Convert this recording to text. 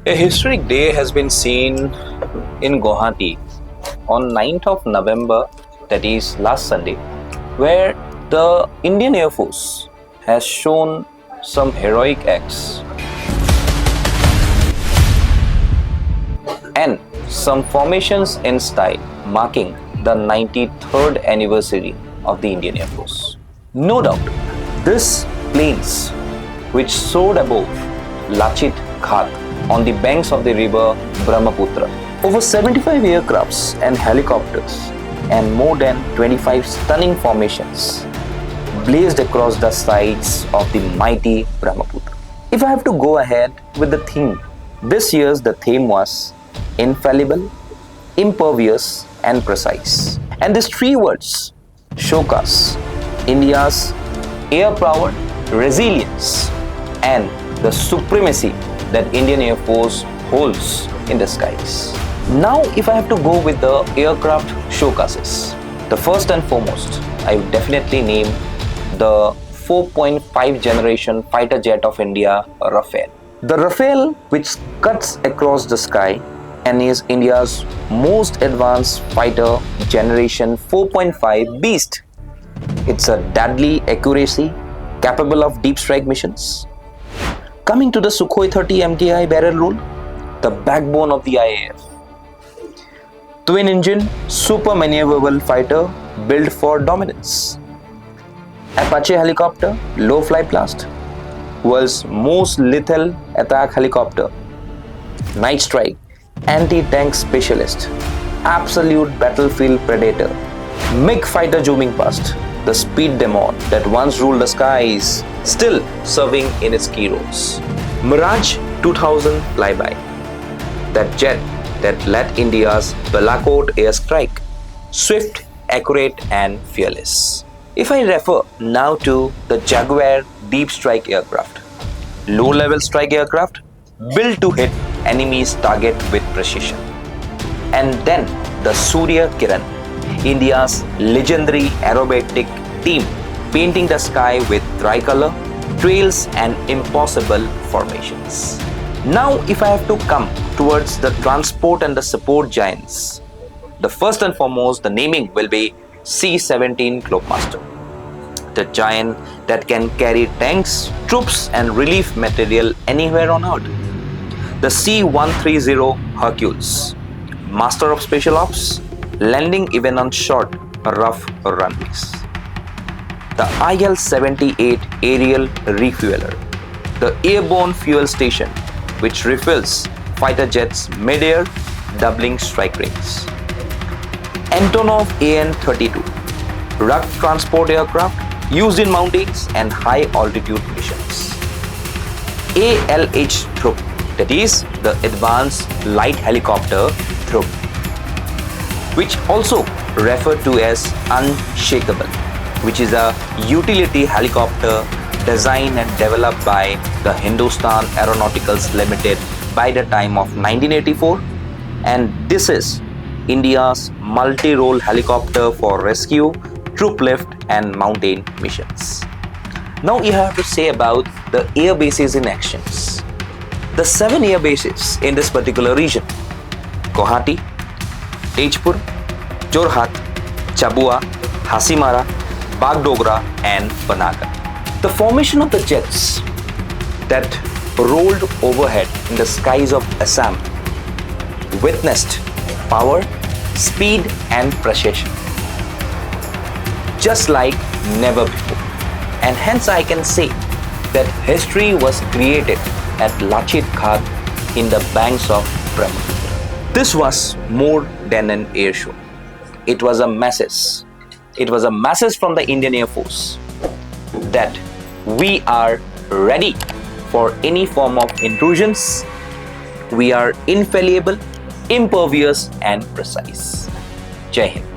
A historic day has been seen in Guwahati on 9th of November, that is last Sunday, where the Indian Air Force has shown some heroic acts and some formations in style marking the 93rd anniversary of the Indian Air Force. No doubt, this planes which soared above Lachit Ghat on the banks of the river Brahmaputra. Over 75 aircrafts and helicopters and more than 25 stunning formations blazed across the sides of the mighty Brahmaputra. If I have to go ahead with the theme, this year's the theme was infallible, impervious and precise. And these three words showcase India's air power, resilience and the supremacy that Indian Air Force holds in the skies. Now, if I have to go with the aircraft showcases, the first and foremost, I would definitely name the 4.5 generation fighter jet of India, Rafale. The Rafale, which cuts across the sky and is India's most advanced fighter generation 4.5 beast. It's a deadly accuracy, capable of deep strike missions. Coming to the Sukhoi 30 MKI barrel roll, the backbone of the IAF. Twin engine, super maneuverable fighter built for dominance. Apache helicopter, low fly blast, world's most lethal attack helicopter. Night strike, anti-tank specialist, absolute battlefield predator. MiG fighter zooming past, the speed demon that once ruled the skies, still serving in its key roles. Mirage 2000 flyby, that jet that led India's Balakot airstrike, swift, accurate and fearless. If I refer now to the Jaguar deep strike aircraft, low-level strike aircraft built to hit enemy's target with precision. And then the Surya Kiran, India's legendary aerobatic team painting the sky with tricolor, trails and impossible formations. Now if I have to come towards the transport and the support giants, the first and foremost the naming will be C-17 Globemaster, the giant that can carry tanks, troops and relief material anywhere on earth. The C-130 Hercules, master of special ops, landing even on short, rough runways. The IL-78 aerial refueler, the airborne fuel station which refills fighter jets mid-air, doubling strike rates. Antonov AN-32, rugged transport aircraft used in mountains and high altitude missions. ALH Thrup, that is the Advanced Light Helicopter Thrup, which also referred to as Unshakable, which is a utility helicopter designed and developed by the Hindustan Aeronauticals Limited by the time of 1984, and this is India's multi-role helicopter for rescue, troop lift and mountain missions. Now you have to say about the air bases in actions. The 7 air bases in this particular region: Guwahati, Tejpur, Jorhat, Chabua, Hasimara, Bagdogra and Banagar. The formation of the jets that rolled overhead in the skies of Assam witnessed power, speed and precision just like never before. And hence I can say that history was created at Lachit Ghat in the banks of Brahmaputra. This was more than an air show. It was a message. It was a message from the Indian Air Force that we are ready for any form of intrusions. We are infallible, impervious and precise. Jai Hind.